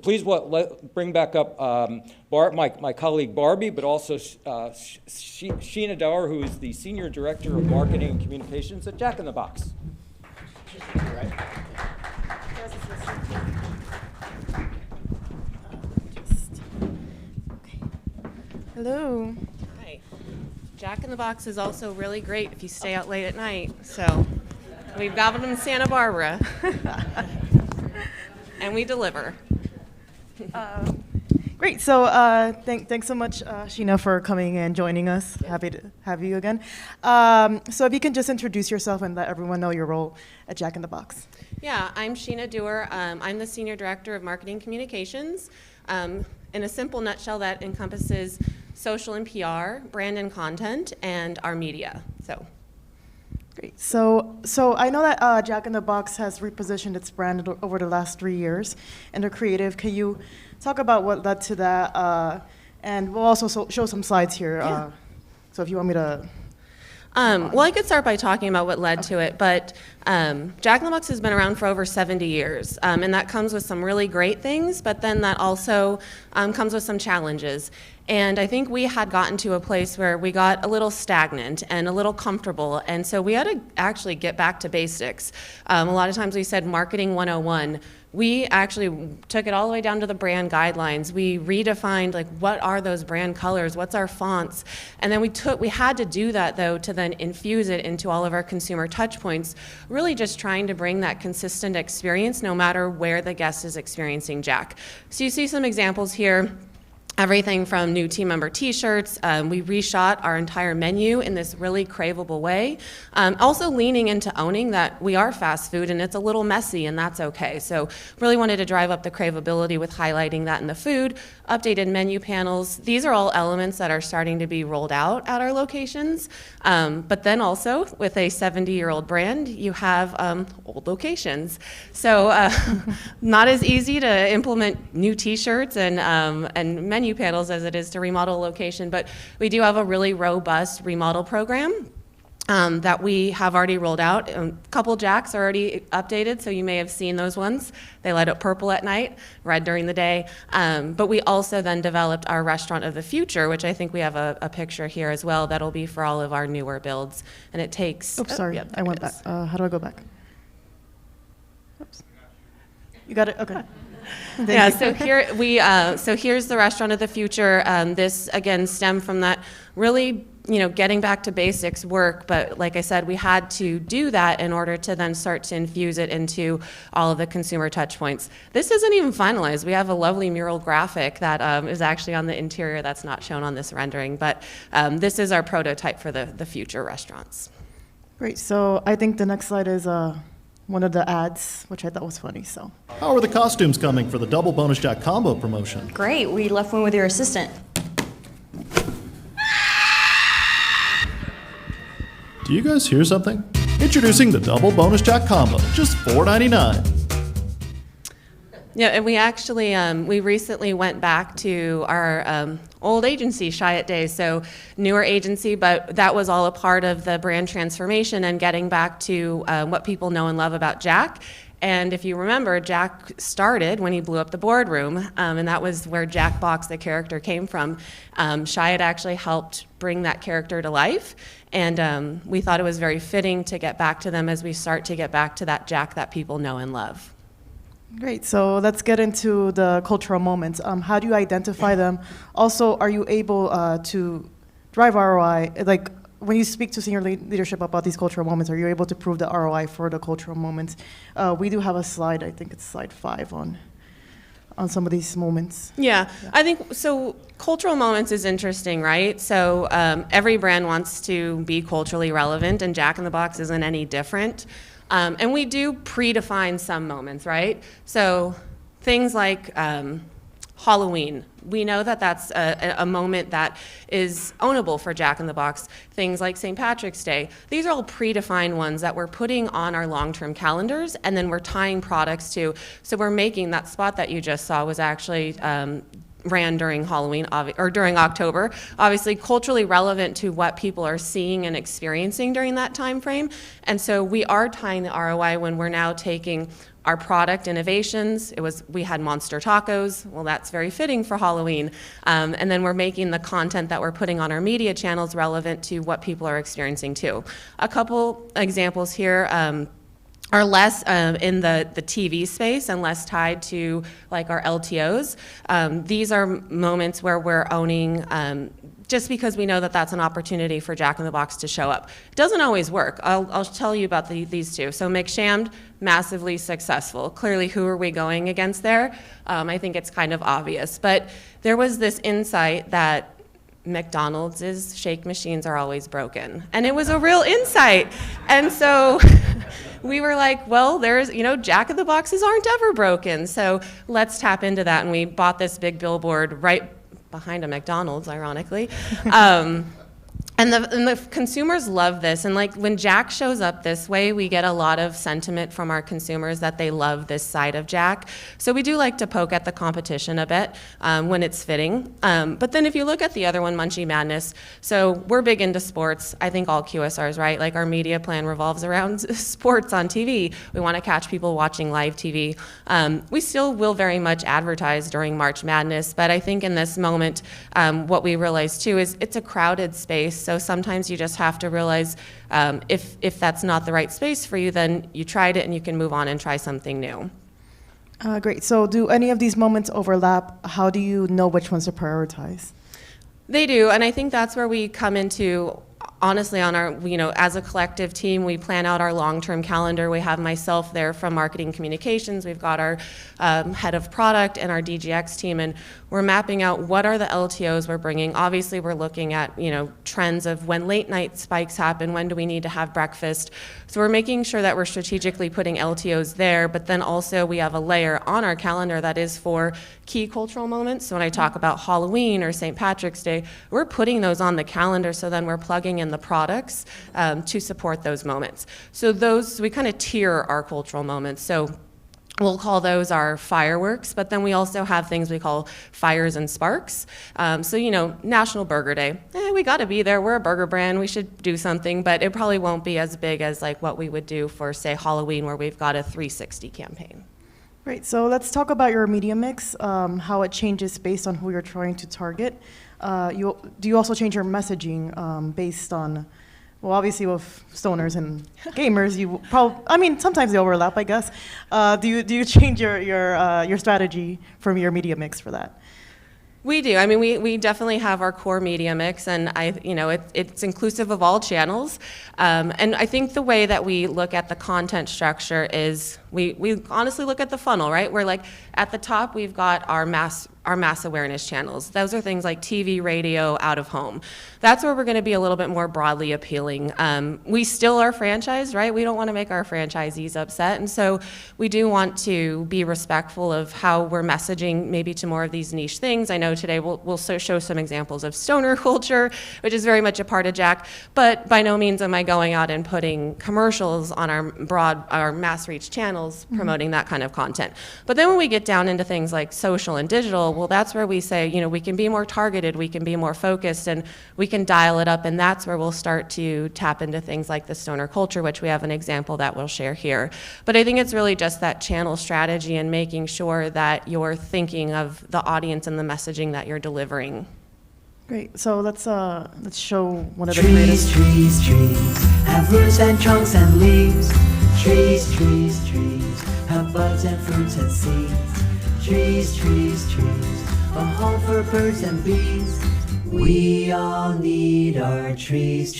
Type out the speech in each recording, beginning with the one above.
please bring back up my colleague Barbie, but also Sheena Dower, who is the Senior Director of Marketing and Communications at Jack in the Box. Hello. Hi. Jack in the Box is also really great if you stay out late at night. So we've got them in Santa Barbara. And we deliver. Great. So thanks so much, Sheena, for coming and joining us. Happy to have you again. So if you can just introduce yourself and let everyone know your role at Jack in the Box. Yeah, I'm Sheena Dower. I'm the Senior Director of Marketing Communications. In a simple nutshell, that encompasses social and PR, brand and content, and our media. So. Great. So I know that Jack in the Box has repositioned its brand over the last 3 years into creative. Can you talk about what led to that? And we'll also show some slides here. Yeah. So if you want me to. Well, I could start by talking about what led to it, but Jack in the Box has been around for over 70 years, and that comes with some really great things, but then that also comes with some challenges. And I think we had gotten to a place where we got a little stagnant and a little comfortable, and so we had to actually get back to basics. A lot of times we said marketing 101. We actually took it all the way down to the brand guidelines. We redefined like what are those brand colors, what's our fonts, and then we had to do that though to then infuse it into all of our consumer touch points, really just trying to bring that consistent experience no matter where the guest is experiencing Jack. So you see some examples here. Everything from new team member t-shirts, we reshot our entire menu in this really craveable way. Also leaning into owning that we are fast food and it's a little messy and that's okay. So really wanted to drive up the craveability with highlighting that in the food, updated menu panels. These are all elements that are starting to be rolled out at our locations. But then also with a 70-year-old brand, you have old locations. So not as easy to implement new t-shirts and menu panels as it is to remodel a location, but we do have a really robust remodel program that we have already rolled out. A couple Jacks are already updated, so you may have seen those ones. They light up purple at night, red during the day. But we also then developed our restaurant of the future, which I think we have a picture here as well that'll be for all of our newer builds. And it takes... Oops, sorry, I went back. How do I go back? Oops. You got it? Okay. Yeah, so here's the restaurant of the future. This again stemmed from that really, getting back to basics work, but like I said, we had to do that in order to then start to infuse it into all of the consumer touch points. This isn't even finalized. We have a lovely mural graphic that is actually on the interior that's not shown on this rendering, but this is our prototype for the future restaurants. Great, so I think the next slide is one of the ads, which I thought was funny. So, how are the costumes coming for the double bonus Jack combo promotion? Great, we left one with your assistant. Do you guys hear something? Introducing the double bonus Jack combo, just $4.99. Yeah, and we actually, we recently went back to our old agency, Shy It Days, so newer agency, but that was all a part of the brand transformation and getting back to what people know and love about Jack. And if you remember, Jack started when he blew up the boardroom, and that was where Jack Box, the character, came from. Shy It actually helped bring that character to life, and we thought it was very fitting to get back to them as we start to get back to that Jack that people know and love. Great, so let's get into the cultural moments. How do you identify them? Also, are you able to drive ROI? Like, when you speak to senior leadership about these cultural moments, are you able to prove the ROI for the cultural moments? We do have a slide, I think it's slide 5 on some of these moments. Yeah, I think, so cultural moments is interesting, right? So every brand wants to be culturally relevant, and Jack in the Box isn't any different. And we do predefine some moments, right? So things like Halloween. We know that that's a moment that is ownable for Jack in the Box. Things like St. Patrick's Day. These are all predefined ones that we're putting on our long-term calendars, and then we're tying products to. So we're making that spot that you just saw was actually ran during Halloween, or during October, obviously culturally relevant to what people are seeing and experiencing during that time frame. And so we are tying the ROI when we're now taking our product innovations. We had monster tacos. Well, that's very fitting for Halloween. And then we're making the content that we're putting on our media channels relevant to what people are experiencing too. A couple examples here. Are less in the TV space and less tied to like our LTOs. These are moments where we're owning just because we know that that's an opportunity for Jack in the Box to show up. It doesn't always work. I'll tell you about these two. So McShammed, massively successful. Clearly, who are we going against there? I think it's kind of obvious. But there was this insight that McDonald's shake machines are always broken. And it was a real insight. And so we were like, well, Jack in the Boxes aren't ever broken. So let's tap into that. And we bought this big billboard right behind a McDonald's, ironically. And the consumers love this. And like when Jack shows up this way, we get a lot of sentiment from our consumers that they love this side of Jack. So we do like to poke at the competition a bit when it's fitting. But then if you look at the other one, Munchie Madness, so we're big into sports. I think all QSRs, right? Like our media plan revolves around sports on TV. We want to catch people watching live TV. We still will very much advertise during March Madness, but I think in this moment, what we realize too is it's a crowded space. So sometimes you just have to realize if that's not the right space for you, then you tried it and you can move on and try something new. Great. So do any of these moments overlap? How do you know which ones to prioritize? They do, and I think that's where we come into, honestly, on our, as a collective team, we plan out our long-term calendar. We have myself there from marketing communications. We've got our head of product and our DGX team, and we're mapping out what are the LTOs we're bringing. Obviously, we're looking at, trends of when late night spikes happen, when do we need to have breakfast. So we're making sure that we're strategically putting LTOs there, but then also we have a layer on our calendar that is for key cultural moments. So when I talk about Halloween or St. Patrick's Day, we're putting those on the calendar, so then we're plugging in the products to support those moments. So we kind of tier our cultural moments. So we'll call those our fireworks, but then we also have things we call fires and sparks. National Burger Day. We got to be there. We're a burger brand. We should do something, but it probably won't be as big as like what we would do for, say, Halloween, where we've got a 360 campaign. Great. So let's talk about your media mix, how it changes based on who you're trying to target. Do you also change your messaging based on, well, obviously with stoners and gamers, you probably, sometimes they overlap, I guess. Do you change your strategy from your media mix for that? We do. We definitely have our core media mix, and it's inclusive of all channels. And I think the way that we look at the content structure is we honestly look at the funnel, right? We're like at the top, we've got our mass awareness channels. Those are things like TV, radio, out of home. That's where we're going to be a little bit more broadly appealing. We still are franchised, right? We don't want to make our franchisees upset, and so we do want to be respectful of how we're messaging maybe to more of these niche things. I know today we'll show some examples of stoner culture, which is very much a part of Jack, but by no means am I going out and putting commercials on our mass reach channels promoting that kind of content. But then when we get down into things like social and digital, well, that's where we say, we can be more targeted, we can be more focused, and we can dial it up, and that's where we'll start to tap into things like the stoner culture, which we have an example that we'll share here. But I think it's really just that channel strategy and making sure that you're thinking of the audience and the messaging that you're delivering. Great. So let's show one of the creators. Trees, have roots and trunks and leaves. Trees, have buds and fruits and seeds. Trees, a home for birds and bees. We all need our trees.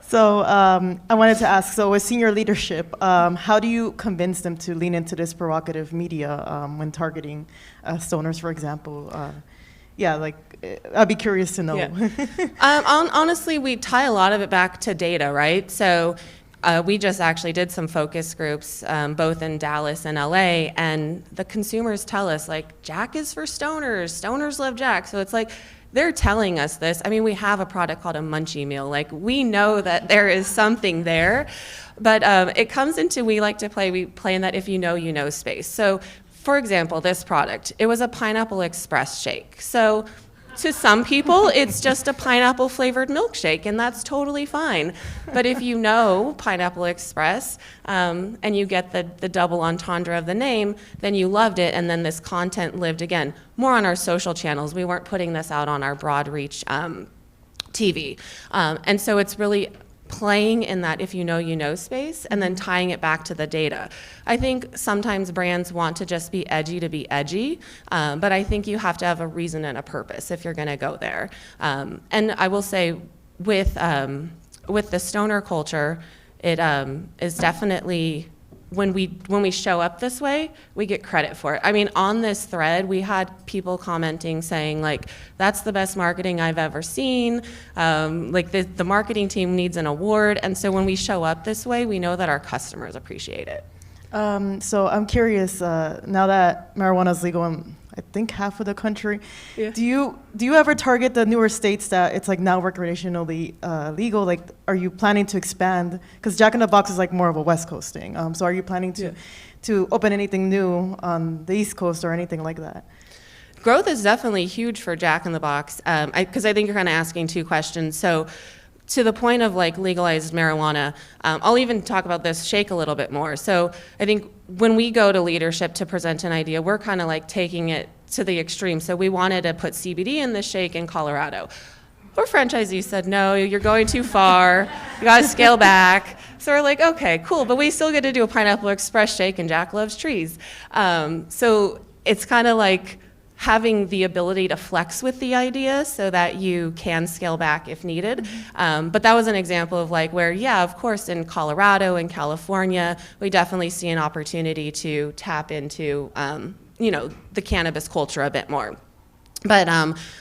So I wanted to ask, so with senior leadership, how do you convince them to lean into this provocative media when targeting stoners, for example? I'd be curious to know. Yeah. Honestly, we tie a lot of it back to data, right? So we just actually did some focus groups, both in Dallas and LA, and the consumers tell us, like, Jack is for stoners. Stoners love Jack. So it's like, they're telling us this. We have a product called a munchie meal. Like, we know that there is something there, but it comes into, we play in that if you know space. So, for example, this product, it was a pineapple express shake. So to some people, it's just a pineapple flavored milkshake, and that's totally fine. But if you know Pineapple Express and you get the double entendre of the name, then you loved it, and then this content lived again more on our social channels. We weren't putting this out on our broad reach TV. And so it's really playing in that if you know space and then tying it back to the data. I think sometimes brands want to just be edgy, but I think you have to have a reason and a purpose if you're gonna go there. And I will say with the stoner culture, it is definitely, when we show up this way, we get credit for it. I mean, on this thread, we had people commenting saying, like, that's the best marketing I've ever seen. Like, the marketing team needs an award. And so when we show up this way, we know that our customers appreciate it. So I'm curious, now that marijuana is legal in, I think, half of the country, Yeah. do you ever target the newer states that it's like now recreationally legal? Like, are you planning to expand? Because Jack in the Box is like more of a West Coast thing. So are you planning to open anything new on the East Coast or anything like that? Growth is definitely huge for Jack in the Box, because I think you're kind of asking two questions. So to the point of like legalized marijuana, I'll even talk about this shake a little bit more. So I think when we go to leadership to present an idea, we're kind of like taking it to the extreme. So we wanted to put CBD in the shake in Colorado. Our franchisee said, no, you're going too far. You got to scale back. So we're like, okay, cool. But we still get to do a Pineapple Express shake, and Jack loves trees. So it's kind of like having the ability to flex with the idea so that you can scale back if needed. But that was an example of like where, yeah, of course, in Colorado and California, we definitely see an opportunity to tap into, the cannabis culture a bit more. But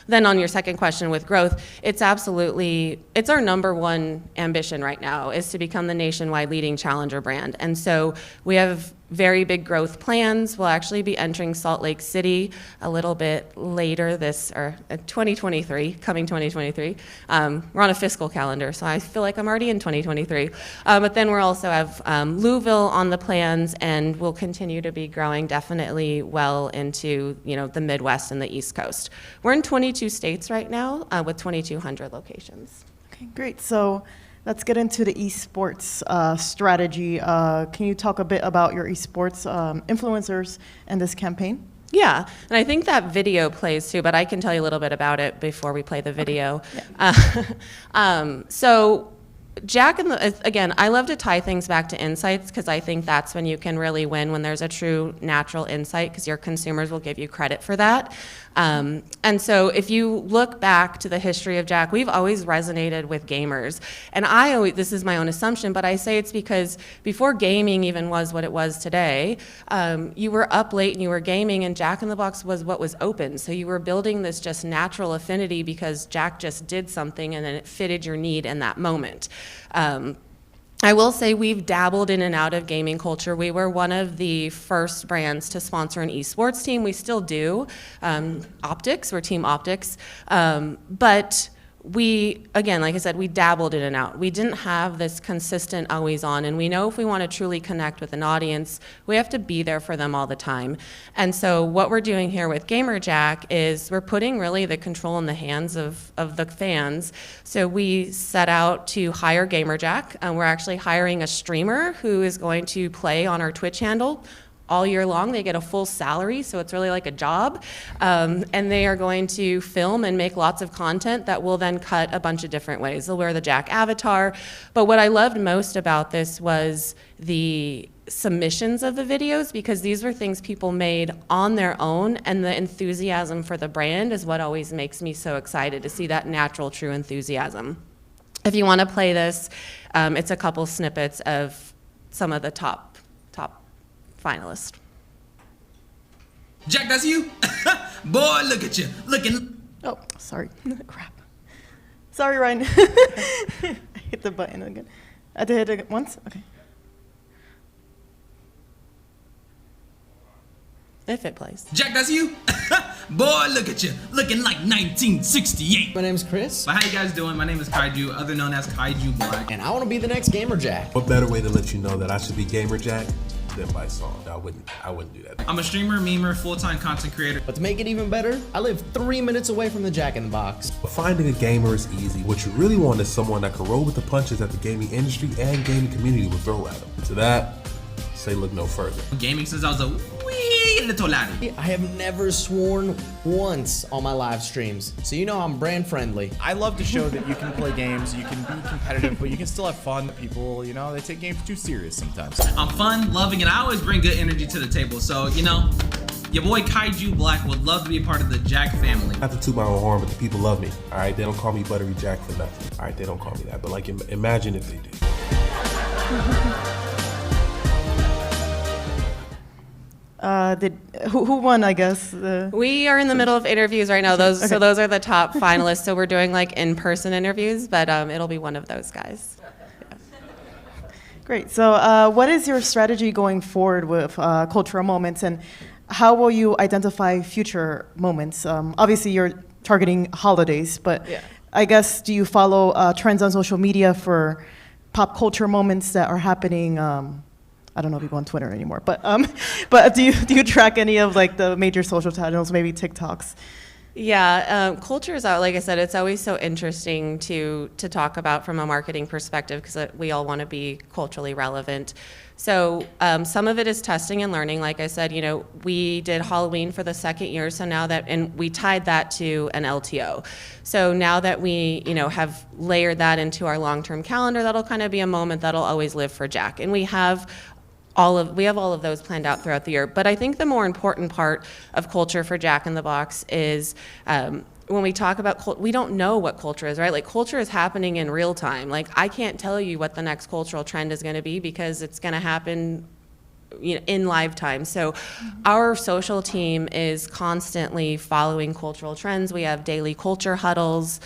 then on your second question with growth, it's our number one ambition right now is to become the nationwide leading challenger brand. And so we have very big growth plans. We'll actually be entering Salt Lake City a little bit later 2023, coming 2023. We're on a fiscal calendar, so I feel like I'm already in 2023. But then we'll also have Louisville on the plans, and we'll continue to be growing definitely well into the Midwest and the East Coast. We're in 22 states right now with 2,200 locations. Okay, great. So let's get into the esports strategy. Can you talk a bit about your esports influencers and this campaign? Yeah, and I think that video plays too, but I can tell you a little bit about it before we play the video. Okay. Yeah. So Jack, again, I love to tie things back to insights because I think that's when you can really win, when there's a true natural insight, because your consumers will give you credit for that. And so if you look back to the history of Jack, we've always resonated with gamers. And this is my own assumption, but I say it's because before gaming even was what it was today, you were up late and you were gaming, and Jack in the Box was what was open. So you were building this just natural affinity because Jack just did something and then it fitted your need in that moment. I will say we've dabbled in and out of gaming culture. We were one of the first brands to sponsor an esports team. We still do. Optics, we're Team Optics. But we, again, like I said, we dabbled in and out. We didn't have this consistent always on, and we know if we want to truly connect with an audience, we have to be there for them all the time. And so what we're doing here with Gamer Jack is we're putting really the control in the hands of the fans. So we set out to hire Gamer Jack, and we're actually hiring a streamer who is going to play on our Twitch handle all year long. They get a full salary, so it's really like a job. And they are going to film and make lots of content that will then cut a bunch of different ways. They'll wear the Jack avatar. But what I loved most about this was the submissions of the videos, because these were things people made on their own, and the enthusiasm for the brand is what always makes me so excited to see that natural, true enthusiasm. If you want to play this, it's a couple snippets of some of the top finalist. Jack, that's you? Boy, look at you. Looking. Oh, sorry. Crap. Sorry, Ryan. I hit the button again. I had to hit it once? Okay. If it plays. Jack, that's you? Boy, look at you. Looking like 1968. My name's Chris, But how you guys doing? My name is Kaiju, other known as Kaiju Black. and I want to be the next Gamer Jack. What better way to let you know that I should be Gamer Jack than by song. I wouldn't do that. I'm a streamer, memer, full-time content creator. But to make it even better, I live 3 minutes away from the Jack in the Box. Finding a gamer is easy. What you really want is someone that can roll with the punches that the gaming industry and gaming community will throw at them. To that, say look no further. Gaming since I was a wee little laddie. I have never sworn once on my live streams, so you know I'm brand friendly. I love to show that you can play games, you can be competitive, but you can still have fun. People, you know, they take games too serious sometimes. I'm fun, loving, and I always bring good energy to the table. So, you know, your boy Kaiju Black would love to be a part of the Jack family. Not to toot my own horn, but the people love me. All right, they don't call me Buttery Jack for nothing. All right, they don't call me that, but like imagine if they did. Who won, I guess? We are in the middle of interviews right now. So those are the top finalists. So we're doing like in-person interviews, but it'll be one of those guys. Great. So what is your strategy going forward with cultural moments, and how will you identify future moments? Obviously, you're targeting holidays, but I guess do you follow trends on social media for pop culture moments that are happening? I don't know if you go on Twitter anymore, but do you track any of like the major social channels, maybe TikToks? Yeah, culture is out. Like I said, it's always so interesting to talk about from a marketing perspective because we all want to be culturally relevant. So some of it is testing and learning. Like I said, you know, we did Halloween for the second year, so now that, and we tied that to an LTO. So now that we, you know, have layered that into our long-term calendar, that'll kind of be a moment that'll always live for Jack. And we have all of those planned out throughout the year. But I think the more important part of culture for Jack in the Box is when we talk about we don't know what culture is, right? Like culture is happening in real time. Like I can't tell you what the next cultural trend is going to be because it's going to happen, you know, in live time. So our social team is constantly following cultural trends. We have daily culture huddles.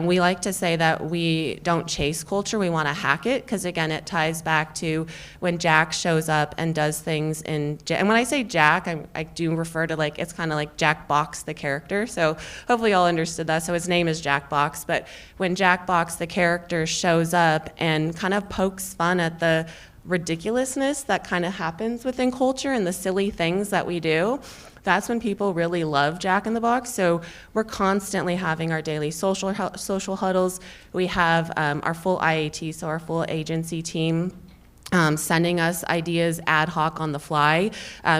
We like to say that we don't chase culture, we want to hack it, because again, it ties back to when Jack shows up and does things and when I say Jack, I do refer to like, it's kind of like Jack Box, the character. So hopefully y'all understood that. So his name is Jack Box, but when Jack Box, the character, shows up and kind of pokes fun at the ridiculousness that kind of happens within culture and the silly things that we do, that's when people really love Jack in the Box. So we're constantly having our daily social huddles. We have our full IAT, so our full agency team, sending us ideas ad hoc on the fly,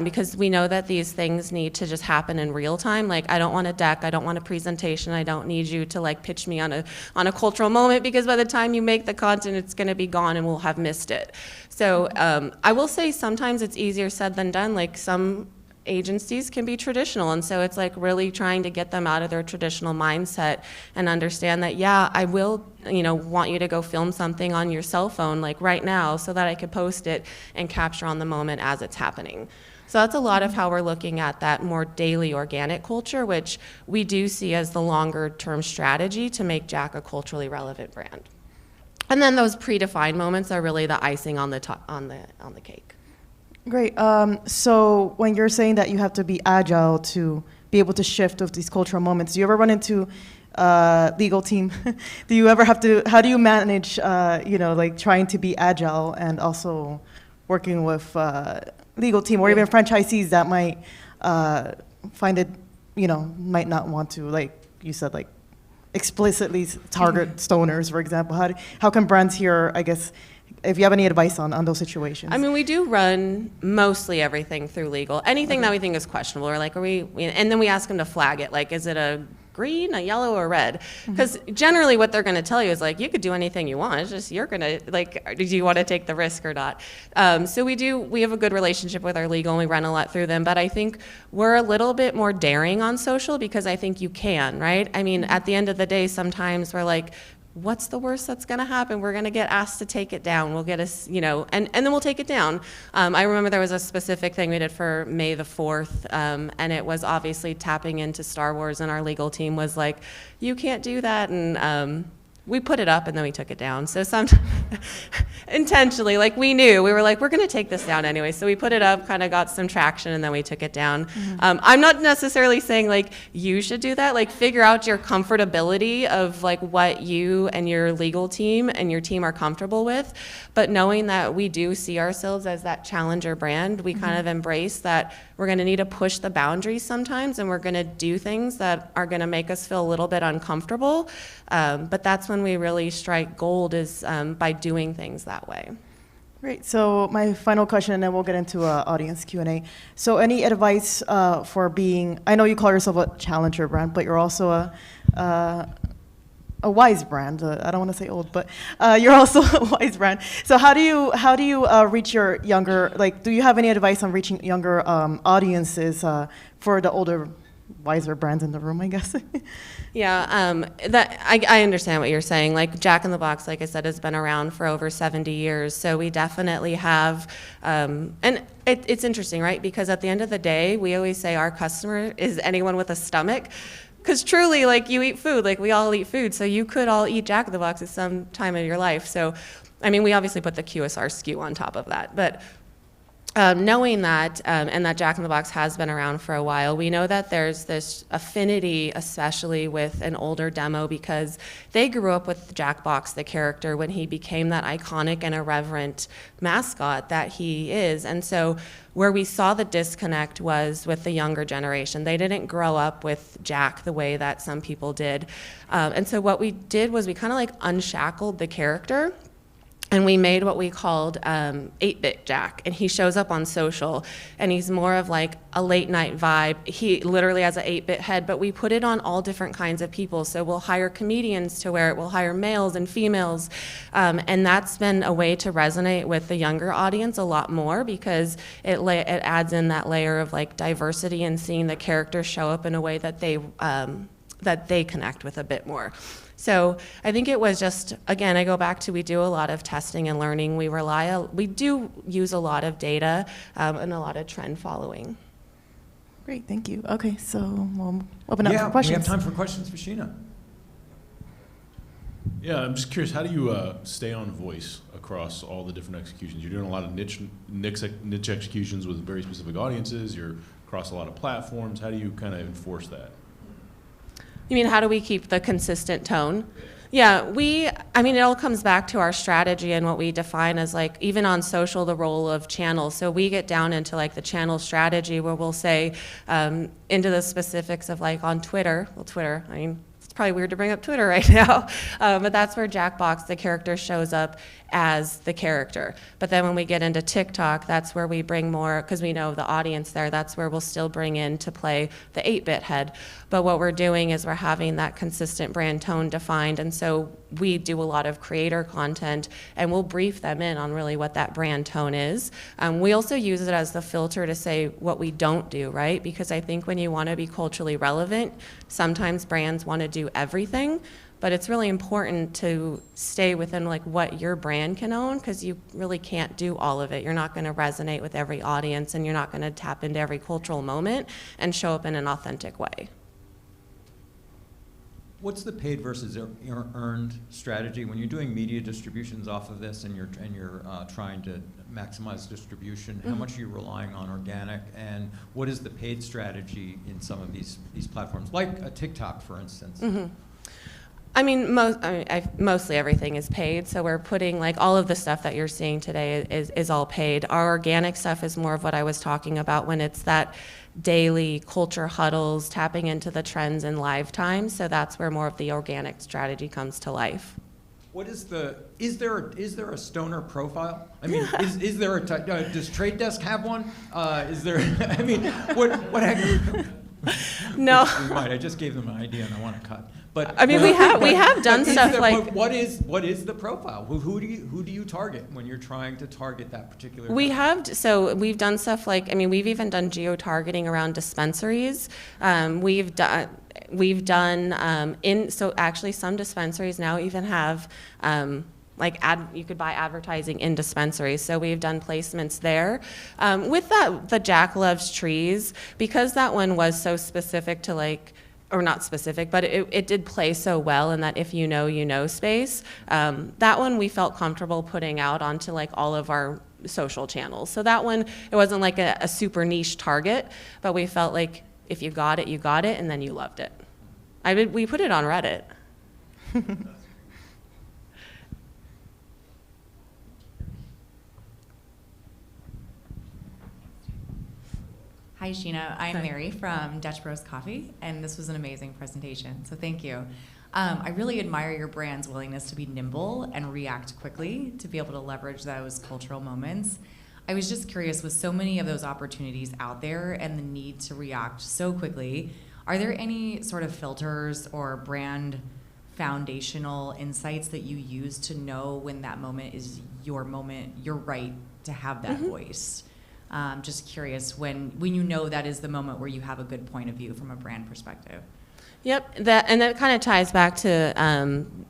because we know that these things need to just happen in real time. Like I don't want a deck, I don't want a presentation, I don't need you to like pitch me on a cultural moment, because by the time you make the content, it's going to be gone and we'll have missed it. So I will say sometimes it's easier said than done. Like some agencies can be traditional, and so it's like really trying to get them out of their traditional mindset and understand that, yeah, I will, you know, want you to go film something on your cell phone like right now so that I could post it and capture on the moment as it's happening. So that's a lot of how we're looking at that more daily organic culture, which we do see as the longer term strategy to make Jack a culturally relevant brand. And then those predefined moments are really the icing on the top, on the cake. Great. So when you're saying that you have to be agile to be able to shift with these cultural moments, do you ever run into legal team? Do you ever have to, how do you manage, you know, like trying to be agile and also working with legal team or even franchisees that might find it, you know, might not want to, like you said, like explicitly target stoners, for example? How can brands here, I guess, if you have any advice on those situations? I mean, we do run mostly everything through legal. Anything that we think is questionable, or like, and then we ask them to flag it. Like, is it a green, a yellow, or red? Because generally what they're going to tell you is like, you could do anything you want. It's just, you're going to, like, do you want to take the risk or not? So we have a good relationship with our legal, and we run a lot through them. But I think we're a little bit more daring on social because I think you can, right? I mean, at the end of the day, sometimes we're like, what's the worst that's going to happen? We're going to get asked to take it down. We'll get us, you know, and then we'll take it down. I remember there was a specific thing we did for May the 4th, and it was obviously tapping into Star Wars, and our legal team was like, you can't do that. And we put it up and then we took it down. So intentionally, like we knew, we were like, we're going to take this down anyway. So we put it up, kind of got some traction, and then we took it down. I'm not necessarily saying like you should do that. Like figure out your comfortability of like what you and your legal team and your team are comfortable with. But knowing that we do see ourselves as that challenger brand, we kind of embrace that we're going to need to push the boundaries sometimes, and we're going to do things that are going to make us feel a little bit uncomfortable. But that's when we really strike gold, is by doing things that way. Great. So my final question, and then we'll get into audience Q&A. So any advice for being, I know you call yourself a challenger brand, but you're also a wise brand. I don't want to say old, but you're also a wise brand. So how do you reach your younger, like, do you have any advice on reaching younger audiences for the older, wiser brands in the room, I guess? Yeah, that I understand what you're saying. Like Jack in the Box, like I said, has been around for over 70 years. So we definitely have, and it's interesting, right? Because at the end of the day, we always say our customer is anyone with a stomach. Because truly, like, you eat food, like we all eat food, so you could all eat Jack in the Box at some time in your life. So, I mean, we obviously put the QSR SKU on top of that, but knowing that, and that Jack in the Box has been around for a while, we know that there's this affinity, especially with an older demo, because they grew up with Jack Box, the character, when he became that iconic and irreverent mascot that he is. And so where we saw the disconnect was with the younger generation. They didn't grow up with Jack the way that some people did. And so what we did was we kind of like unshackled the character. And we made what we called 8-Bit Jack, and he shows up on social, and he's more of like a late night vibe. He literally has an 8-bit head, but we put it on all different kinds of people. So we'll hire comedians to wear it, we'll hire males and females, and that's been a way to resonate with the younger audience a lot more, because it adds in that layer of like diversity and seeing the characters show up in a way that they connect with a bit more. So I think it was just, again, I go back to, we do a lot of testing and learning. We do use a lot of data and a lot of trend following. Great, thank you. Okay, so we'll open up for questions. We have time for questions for Sheena. Yeah, I'm just curious, how do you stay on voice across all the different executions? You're doing a lot of niche executions with very specific audiences. You're across a lot of platforms. How do you kind of enforce that? You mean, how do we keep the consistent tone? Yeah, I mean, it all comes back to our strategy and what we define as, like, even on social, the role of channels. So we get down into like the channel strategy, where we'll say into the specifics of, like, on Twitter, I mean, it's probably weird to bring up Twitter right now, but that's where Jackbox, the character, shows up as the character. But then when we get into TikTok, that's where we bring more, because we know the audience there, that's where we'll still bring in to play the 8-bit head. But what we're doing is we're having that consistent brand tone defined, and so we do a lot of creator content, and we'll brief them in on really what that brand tone is. We also use it as the filter to say what we don't do, right? Because I think when you want to be culturally relevant, sometimes brands want to do everything, but it's really important to stay within like what your brand can own, because you really can't do all of it. You're not going to resonate with every audience, and you're not going to tap into every cultural moment and show up in an authentic way. What's the paid versus earned strategy when you're doing media distributions off of this, and you're trying to maximize distribution? How much are you relying on organic, and what is the paid strategy in some of these platforms, like a TikTok, for instance? I mean, mostly everything is paid, so we're putting, like, all of the stuff that you're seeing today is all paid. Our organic stuff is more of what I was talking about, when it's that daily culture huddles, tapping into the trends in live time, so that's where more of the organic strategy comes to life. What is is there a stoner profile? I mean, is there does Trade Desk have one? Is there, I mean, what No. We might. I just gave them an idea, and I want to cut. But I mean, we have done stuff like. What is the profile? Who do you target when you're trying to target that particular? We've done stuff like, I mean, we've even done geo-targeting around dispensaries. We've done so actually some dispensaries now even have you could buy advertising in dispensaries, so we've done placements there. With that, the Jack Loves Trees, because that one was so specific to like or not specific, but it did play so well in that if you know space. That one we felt comfortable putting out onto like all of our social channels. So that one, it wasn't like a super niche target, but we felt like if you got it, and then you loved it. We put it on Reddit. Hi, Sheena. I'm Mary from Dutch Bros Coffee, and this was an amazing presentation, so thank you. I really admire your brand's willingness to be nimble and react quickly to be able to leverage those cultural moments. I was just curious, with so many of those opportunities out there and the need to react so quickly, are there any sort of filters or brand foundational insights that you use to know when that moment is your moment, you're right to have that voice? Just curious when you know that is the moment where you have a good point of view from a brand perspective. Yep, that kind of ties back to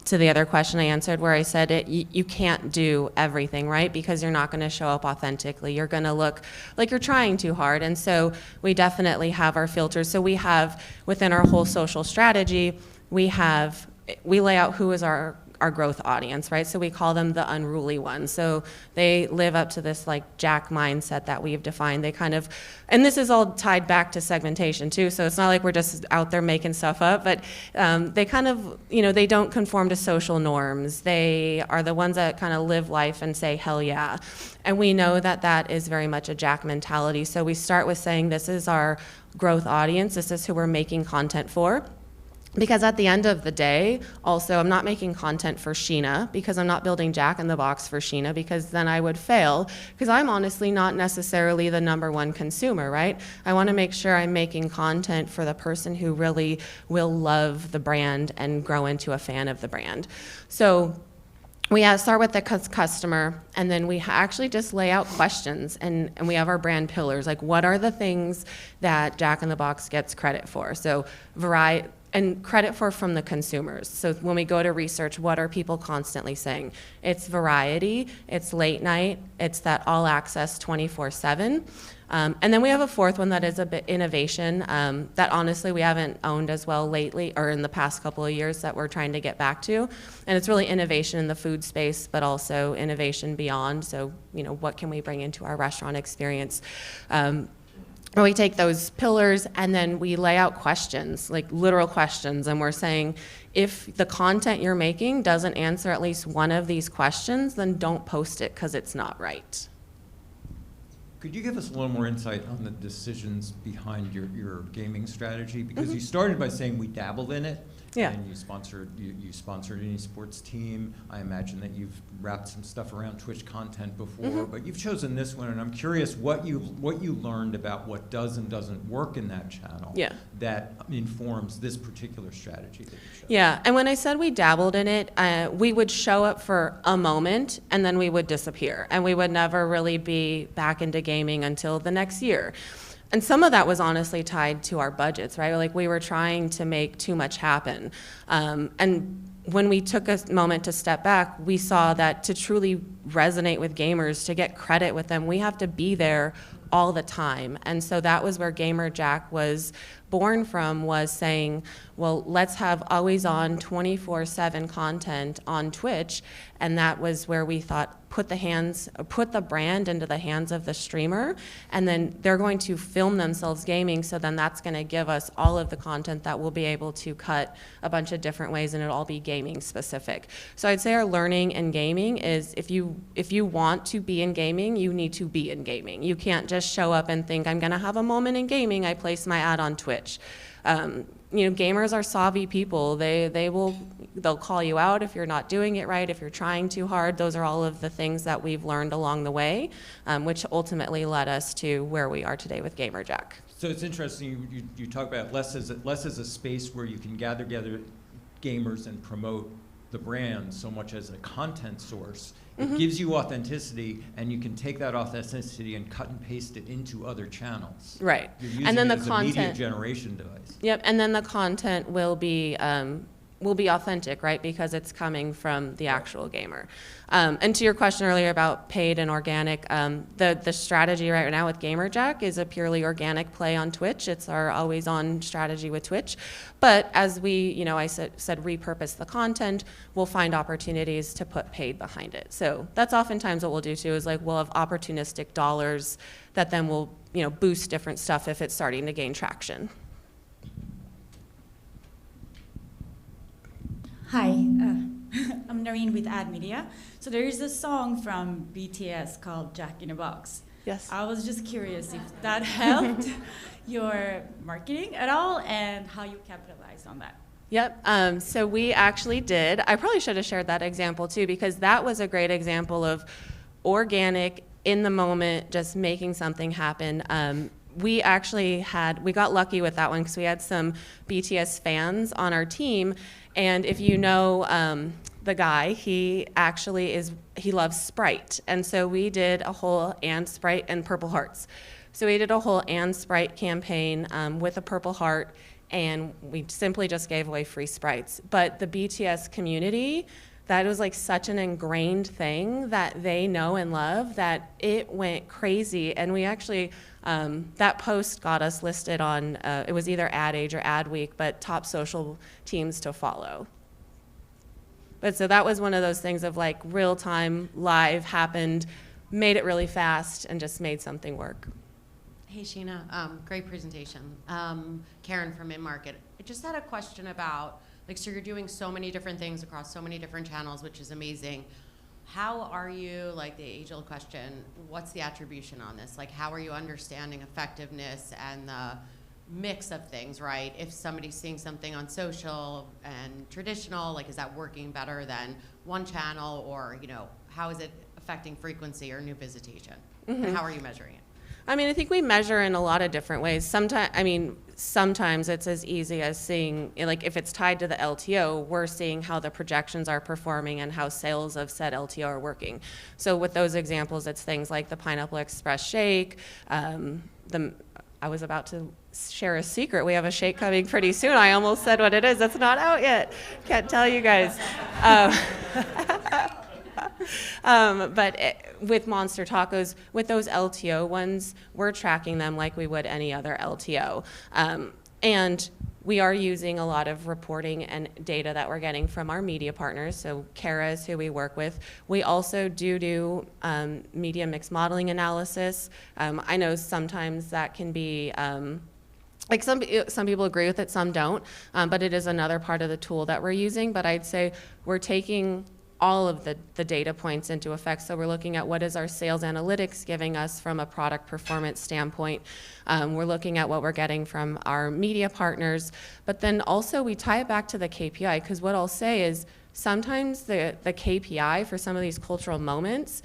the other question I answered, where I said you can't do everything, right? Because you're not going to show up authentically. You're going to look like you're trying too hard, and so we definitely have our filters. So we have within our whole social strategy, we lay out who is our growth audience, right? So we call them the unruly ones. So they live up to this like Jack mindset that we've defined. They kind of, and this is all tied back to segmentation too. So it's not like we're just out there making stuff up, but they kind of, they don't conform to social norms. They are the ones that kind of live life and say, hell yeah. And we know that that is very much a Jack mentality. So we start with saying this is our growth audience. This is who we're making content for. Because at the end of the day, also, I'm not making content for Sheena, because I'm not building Jack in the Box for Sheena, because then I would fail, because I'm honestly not necessarily the #1 consumer, right? I want to make sure I'm making content for the person who really will love the brand and grow into a fan of the brand. So we start with the customer, and then we actually just lay out questions, and we have our brand pillars, like what are the things that Jack in the Box gets credit for? So variety, and credit for from the consumers. So when we go to research, what are people constantly saying? It's variety, it's late night, it's that all access 24/7. And then we have a fourth one that is a bit innovation that honestly we haven't owned as well lately, or in the past couple of years, that we're trying to get back to. And it's really innovation in the food space, but also innovation beyond. So, what can we bring into our restaurant experience? We take those pillars and then we lay out questions, like literal questions, and we're saying, if the content you're making doesn't answer at least one of these questions, then don't post it because it's not right. Could you give us a little more insight on the decisions behind your gaming strategy? Because you started by saying we dabbled in it. Yeah. And you sponsored an esports team. I imagine that you've wrapped some stuff around Twitch content before, but you've chosen this one, and I'm curious what you learned about what does and doesn't work in that channel that informs this particular strategy that you chose. Yeah, and when I said we dabbled in it, we would show up for a moment and then we would disappear, and we would never really be back into gaming until the next year. And some of that was honestly tied to our budgets, right? Like we were trying to make too much happen. And when we took a moment to step back, we saw that to truly resonate with gamers, to get credit with them, we have to be there all the time. And so that was where Gamer Jack was born from, was saying, well, let's have always on 24/7 content on Twitch. And that was where we thought, put the brand into the hands of the streamer, and then they're going to film themselves gaming, so then that's going to give us all of the content that we'll be able to cut a bunch of different ways, and it'll all be gaming specific. So I'd say our learning in gaming is if you want to be in gaming, you need to be in gaming. You can't just show up and think, I'm going to have a moment in gaming, I place my ad on Twitch. Gamers are savvy people. They'll call you out if you're not doing it right, if you're trying too hard. Those are all of the things that we've learned along the way, which ultimately led us to where we are today with Gamer Jack. So it's interesting you talk about less as a space where you can gather gamers and promote the brand so much as a content source. It gives you authenticity, and you can take that authenticity and cut and paste it into other channels. Right. You're using And then it the as content, a media generation device. Yep, and then the content will be will be authentic, right? Because it's coming from the actual gamer. And to your question earlier about paid and organic, the strategy right now with GamerJack is a purely organic play on Twitch. It's our always-on strategy with Twitch. But as we, I said repurpose the content, we'll find opportunities to put paid behind it. So that's oftentimes what we'll do too, is like we'll have opportunistic dollars that then will, boost different stuff if it's starting to gain traction. Hi, I'm Noreen with Ad Media. So there is a song from BTS called Jack in a Box. Yes. I was just curious if that helped your marketing at all and how you capitalized on that. Yep, so we actually did. I probably should have shared that example too, because that was a great example of organic, in the moment, just making something happen. We got lucky with that one because we had some BTS fans on our team. And if you know the guy, he loves Sprite. And so we did a whole and Sprite and Purple Hearts. So we did a whole and Sprite campaign with a Purple Heart, and we simply just gave away free Sprites. But the BTS community, that was like such an ingrained thing that they know and love that it went crazy. And we actually, that post got us listed on, it was either Ad Age or Ad Week, but top social teams to follow. But so that was one of those things of like real time, live, happened, made it really fast, and just made something work. Hey Sheena, great presentation. Karen from InMarket. I just had a question about, so you're doing so many different things across so many different channels, which is amazing. How are you, the age-old question, what's the attribution on this? How are you understanding effectiveness and the mix of things, right? If somebody's seeing something on social and traditional, is that working better than one channel, or, how is it affecting frequency or new visitation? Mm-hmm. And how are you measuring it? I think we measure in a lot of different ways. Sometimes it's as easy as seeing, if it's tied to the LTO, we're seeing how the projections are performing and how sales of said LTO are working. So with those examples, it's things like the Pineapple Express shake. I was about to share a secret. We have a shake coming pretty soon. I almost said what it is. It's not out yet. Can't tell you guys. With Monster Tacos, with those LTO ones, we're tracking them like we would any other LTO. And we are using a lot of reporting and data that we're getting from our media partners. So Kara is who we work with. We also do media mix modeling analysis. I know sometimes that can be, some people agree with it, some don't, but it is another part of the tool that we're using. But I'd say we're taking all of the data points into effect. So we're looking at what is our sales analytics giving us from a product performance standpoint. We're looking at what we're getting from our media partners, but then also we tie it back to the KPI, because what I'll say is sometimes the KPI for some of these cultural moments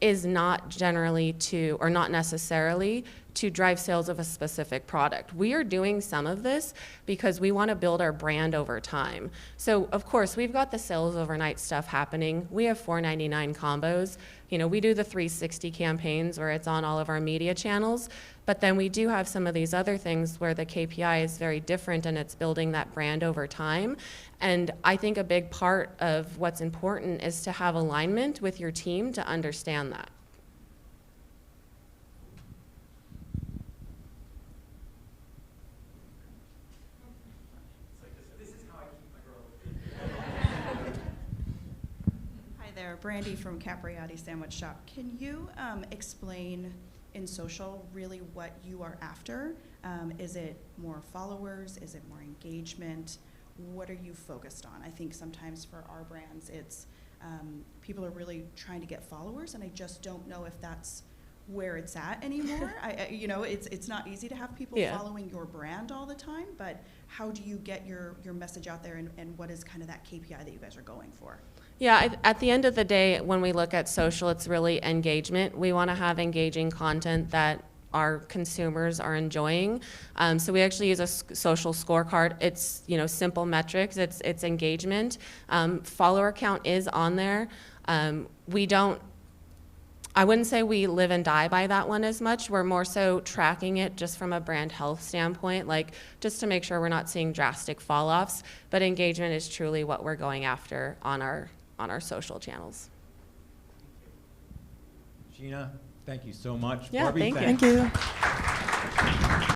is not generally or not necessarily to drive sales of a specific product. We are doing some of this because we want to build our brand over time. So of course, we've got the sales overnight stuff happening. We have $4.99 combos. We do the 360 campaigns where it's on all of our media channels, but then we do have some of these other things where the KPI is very different and it's building that brand over time. And I think a big part of what's important is to have alignment with your team to understand that. Brandy from Capriati Sandwich Shop. Can you explain in social really what you are after? Is it more followers? Is it more engagement? What are you focused on? I think sometimes for our brands, it's people are really trying to get followers, and I just don't know if that's where it's at anymore. It's not easy to have people following your brand all the time, but how do you get your message out there, and what is kind of that KPI that you guys are going for? Yeah, at the end of the day, when we look at social, it's really engagement. We want to have engaging content that our consumers are enjoying. So we actually use a social scorecard. It's simple metrics. It's engagement. Follower count is on there. We don't. I wouldn't say we live and die by that one as much. We're more so tracking it just from a brand health standpoint, like just to make sure we're not seeing drastic fall-offs. But engagement is truly what we're going after on our social channels. Sheena, thank you so much. Yeah, Barbie, thank you. Thank you.